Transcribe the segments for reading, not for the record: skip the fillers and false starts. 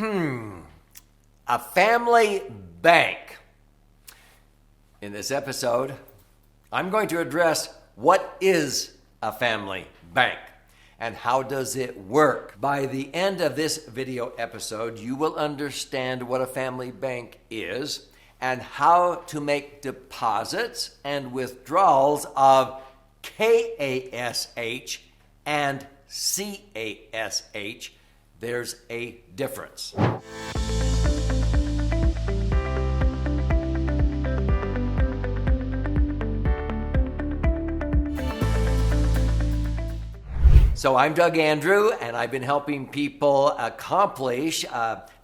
A family bank. In this episode, I'm going to address what is a family bank and how does it work. By the end of this video episode, you will understand what a family bank is and how to make deposits and withdrawals of KASH and CASH. There's a difference. So I'm Doug Andrew, and I've been helping people accomplish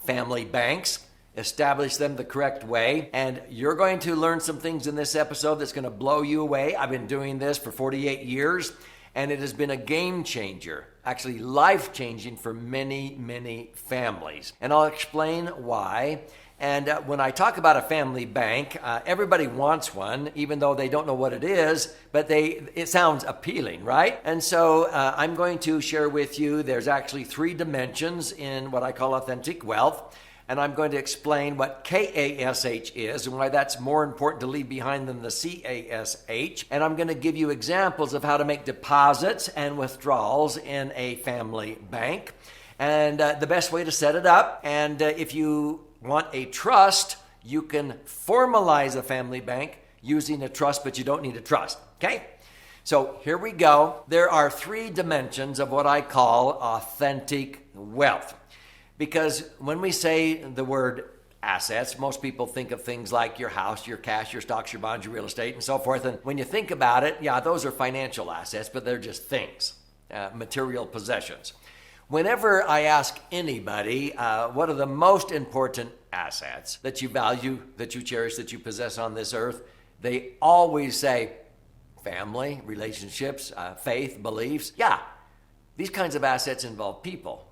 family banks, establish them the correct way. And you're going to learn some things in this episode that's going to blow you away. I've been doing this for 48 years, and it has been a game changer, actually life-changing for many, many families. And I'll explain why. And when I talk about a family bank, everybody wants one, even though they don't know what it is, but it sounds appealing, right? And so I'm going to share with you, there's actually 3 dimensions in what I call authentic wealth. And I'm going to explain what KASH is and why that's more important to leave behind than the CASH. And I'm going to give you examples of how to make deposits and withdrawals in a family bank and the best way to set it up. And if you want a trust, you can formalize a family bank using a trust, but you don't need a trust, okay? So here we go. There are 3 dimensions of what I call authentic wealth. Because when we say the word assets, most people think of things like your house, your cash, your stocks, your bonds, your real estate, and so forth. And when you think about it, yeah, those are financial assets, but they're just things, material possessions. Whenever I ask anybody, what are the most important assets that you value, that you cherish, that you possess on this earth, they always say family, relationships, faith, beliefs. Yeah, these kinds of assets involve people.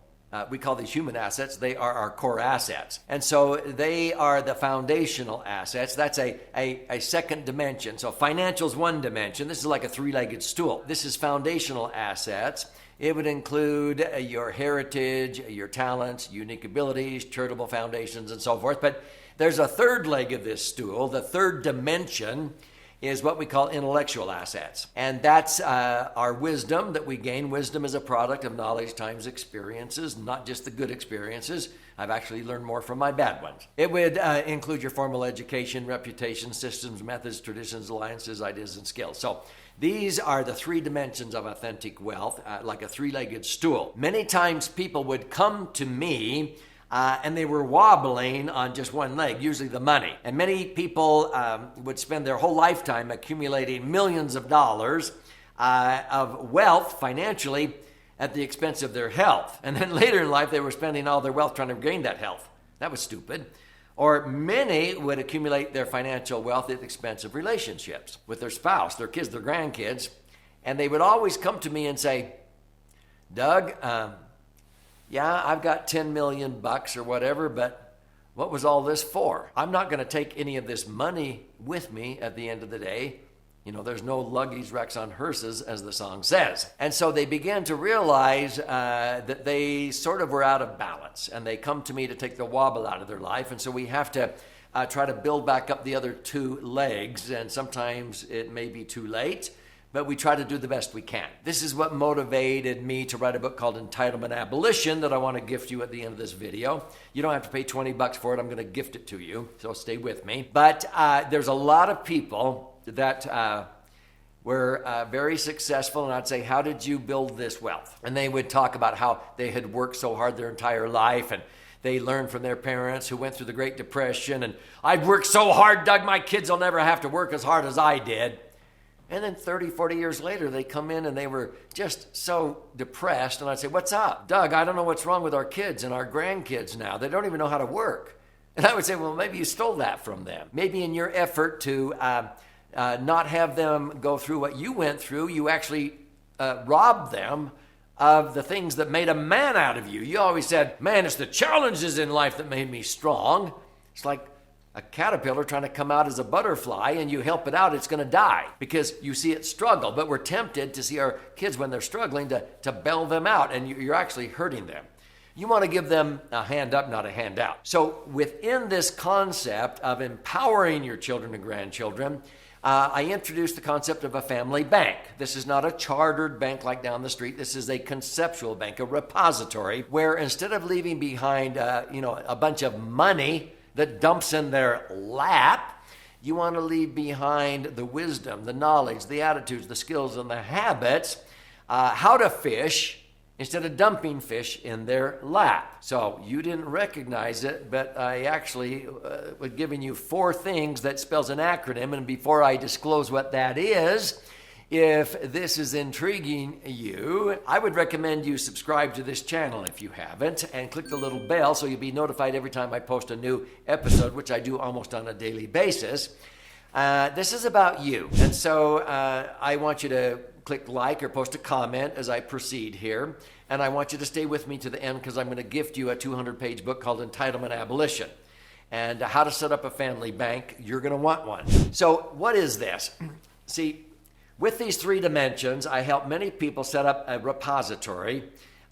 We call these human assets. They are our core assets. And so they are the foundational assets. That's a second dimension. So financial is one dimension. This is like a 3-legged stool. This is foundational assets. It would include your heritage, your talents, unique abilities, charitable foundations, and so forth. But there's a third leg of this stool. The third dimension is what we call intellectual assets. And that's our wisdom that we gain. Wisdom is a product of knowledge times experiences, not just the good experiences. I've actually learned more from my bad ones. It would include your formal education, reputation, systems, methods, traditions, alliances, ideas, and skills. So these are the 3 dimensions of authentic wealth, like a 3-legged stool. Many times people would come to me and they were wobbling on just one leg, usually the money. And many people would spend their whole lifetime accumulating millions of dollars of wealth financially at the expense of their health. And then later in life, they were spending all their wealth trying to gain that health. That was stupid. Or many would accumulate their financial wealth at the expense of relationships with their spouse, their kids, their grandkids. And they would always come to me and say, Doug, yeah, I've got 10 million bucks or whatever, but what was all this for? I'm not going to take any of this money with me at the end of the day. You know, there's no luggies, wrecks on hearses, as the song says. And so they began to realize that they sort of were out of balance, and they come to me to take the wobble out of their life. And so we have to try to build back up the other 2 legs, and sometimes it may be too late, but we try to do the best we can. This is what motivated me to write a book called Entitlement, Abolition that I want to gift you at the end of this video. You don't have to pay 20 bucks for it. I'm going to gift it to you, so stay with me. But there's a lot of people that were very successful, and I'd say, how did you build this wealth? And they would talk about how they had worked so hard their entire life, and they learned from their parents who went through the Great Depression, and I've worked so hard, Doug, my kids will never have to work as hard as I did. And then 30, 40 years later, they come in and they were just so depressed, and I'd say, what's up? Doug, I don't know what's wrong with our kids and our grandkids now. They don't even know how to work. And I would say, well, maybe you stole that from them. Maybe in your effort to not have them go through what you went through, you actually robbed them of the things that made a man out of you. You always said, man, it's the challenges in life that made me strong. It's like a caterpillar trying to come out as a butterfly, and you help it out, it's going to die because you see it struggle. But we're tempted to see our kids when they're struggling to bail them out, and you're actually hurting them. You want to give them a hand up, not a handout. So within this concept of empowering your children and grandchildren, I introduced the concept of a family bank. This is not a chartered bank like down the street. This is a conceptual bank, a repository, where instead of leaving behind a bunch of money that dumps in their lap, you want to leave behind the wisdom, the knowledge, the attitudes, the skills, and the habits, how to fish, instead of dumping fish in their lap. So you didn't recognize it, but I actually was giving you 4 things that spells an acronym. And before I disclose what that is, if this is intriguing you, I would recommend you subscribe to this channel if you haven't, and click the little bell so you'll be notified every time I post a new episode, which I do almost on a daily basis. This is about you. And so I want you to click like or post a comment as I proceed here. And I want you to stay with me to the end, because I'm going to gift you a 200-page book called Entitlement, Abolition, and how to set up a family bank. You're going to want one. So what is this? See, with these 3 dimensions, I help many people set up a repository,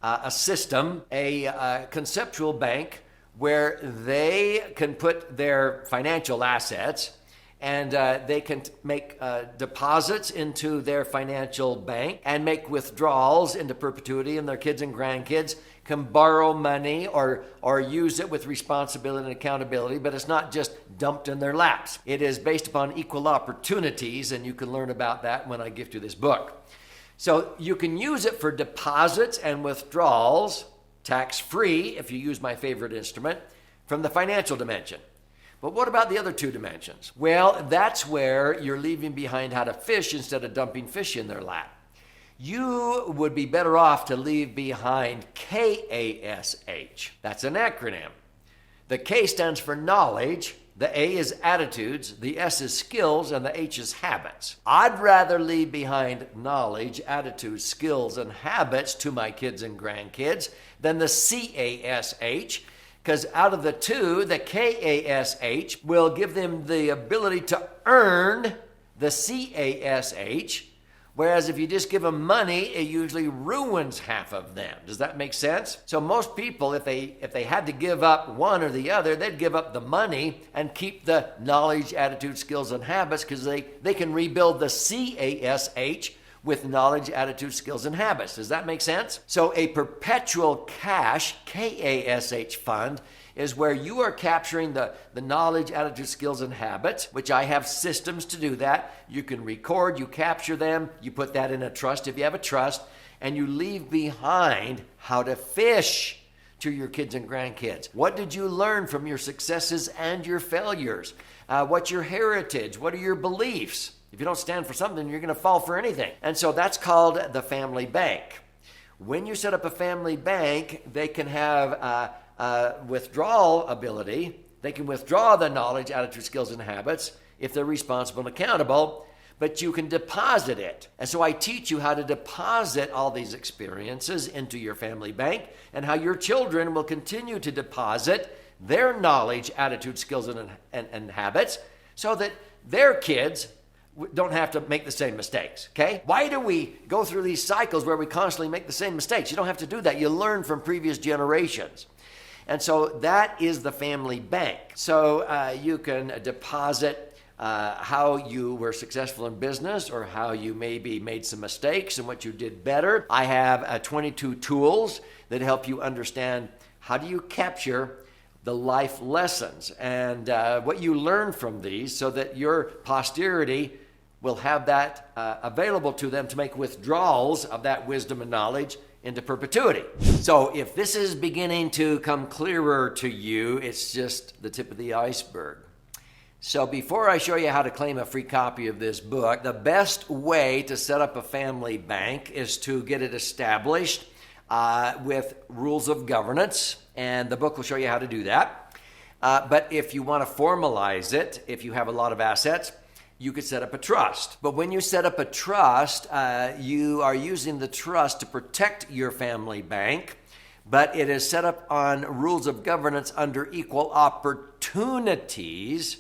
a system, a conceptual bank where they can put their financial assets, and they can make deposits into their financial bank and make withdrawals into perpetuity, and their kids and grandkids can borrow money or use it with responsibility and accountability, but it's not just dumped in their laps. It is based upon equal opportunities, and you can learn about that when I gift you this book. So you can use it for deposits and withdrawals, tax-free if you use my favorite instrument, from the financial dimension. But what about the other 2 dimensions? Well, that's where you're leaving behind how to fish instead of dumping fish in their lap. You would be better off to leave behind KASH. That's an acronym. The K stands for knowledge, the A is attitudes, the S is skills, and the H is habits. I'd rather leave behind knowledge, attitudes, skills, and habits to my kids and grandkids than the CASH, because out of the 2, the KASH will give them the ability to earn the CASH, whereas if you just give them money, it usually ruins half of them. Does that make sense? So most people, if they had to give up one or the other, they'd give up the money and keep the knowledge, attitude, skills, and habits, because they can rebuild the CASH with knowledge, attitude, skills, and habits. Does that make sense? So a perpetual KASH, KASH fund, is where you are capturing the knowledge, attitude, skills, and habits, which I have systems to do that. You can record, you capture them, you put that in a trust if you have a trust, and you leave behind how to fish to your kids and grandkids. What did you learn from your successes and your failures? What's your heritage? What are your beliefs? If you don't stand for something, you're going to fall for anything. And so that's called the family bank. When you set up a family bank, they can have withdrawal ability. They can withdraw the knowledge, attitude, skills, and habits if they're responsible and accountable, but you can deposit it. And so I teach you how to deposit all these experiences into your family bank, and how your children will continue to deposit their knowledge, attitude, skills, and habits, so that their kids don't have to make the same mistakes, okay? Why do we go through these cycles where we constantly make the same mistakes? You don't have to do that. You learn from previous generations. And so that is the family bank. So you can deposit how you were successful in business, or how you maybe made some mistakes and what you did better. I have 22 tools that help you understand how do you capture the life lessons and what you learn from these, so that your posterity will have that available to them to make withdrawals of that wisdom and knowledge into perpetuity. So if this is beginning to come clearer to you, it's just the tip of the iceberg. So before I show you how to claim a free copy of this book, the best way to set up a family bank is to get it established with rules of governance, and the book will show you how to do that. But if you want to formalize it, if you have a lot of assets, you could set up a trust. But when you set up a trust, you are using the trust to protect your family bank, but it is set up on rules of governance under equal opportunities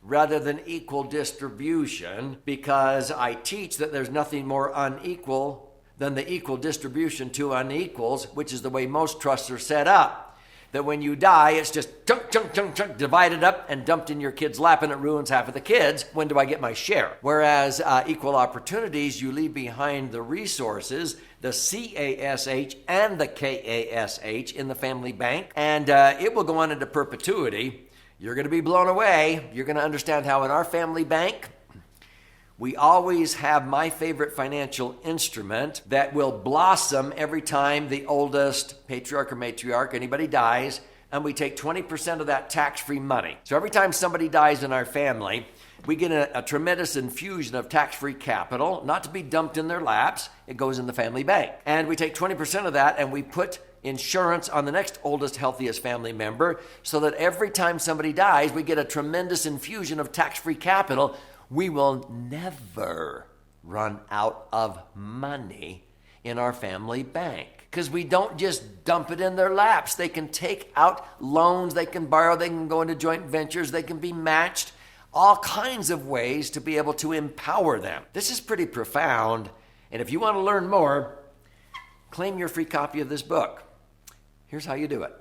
rather than equal distribution, because I teach that there's nothing more unequal than the equal distribution to unequals, which is the way most trusts are set up. That when you die, it's just chunk, chunk, chunk, chunk, divided up and dumped in your kid's lap, and it ruins half of the kids. When do I get my share? Whereas equal opportunities, you leave behind the resources, the CASH and the KASH in the family bank, and it will go on into perpetuity. You're going to be blown away. You're going to understand how in our family bank, we always have my favorite financial instrument that will blossom every time the oldest patriarch or matriarch, anybody dies, and we take 20% of that tax-free money. So every time somebody dies in our family, we get a tremendous infusion of tax-free capital, not to be dumped in their laps. It goes in the family bank. And we take 20% of that and we put insurance on the next oldest, healthiest family member, so that every time somebody dies, we get a tremendous infusion of tax-free capital. We will never run out of money in our family bank because we don't just dump it in their laps. They can take out loans, they can borrow, they can go into joint ventures, they can be matched, all kinds of ways to be able to empower them. This is pretty profound, and if you want to learn more, claim your free copy of this book. Here's how you do it.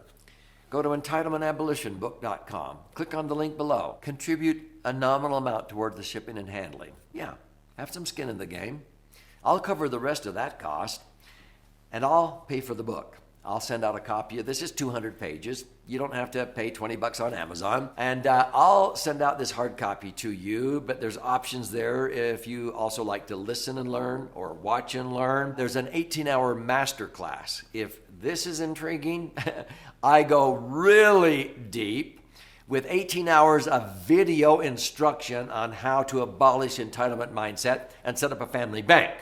Go to entitlementabolitionbook.com. Click on the link below. Contribute a nominal amount toward the shipping and handling. Yeah, have some skin in the game. I'll cover the rest of that cost, and I'll pay for the book. I'll send out a copy of this. It's 200 pages. You don't have to pay $20 on Amazon. And I'll send out this hard copy to you, but there's options there if you also like to listen and learn or watch and learn. There's an 18-hour masterclass. If this is intriguing, I go really deep with 18 hours of video instruction on how to abolish entitlement mindset and set up a family bank.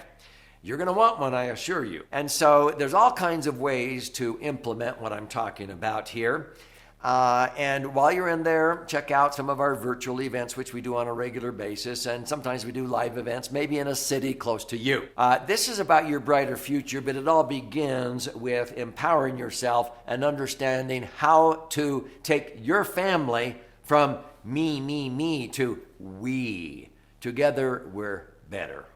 You're going to want one, I assure you. And so there's all kinds of ways to implement what I'm talking about here. And while you're in there, check out some of our virtual events, which we do on a regular basis. And sometimes we do live events, maybe in a city close to you. This is about your brighter future, but it all begins with empowering yourself and understanding how to take your family from me to we. Together, we're better.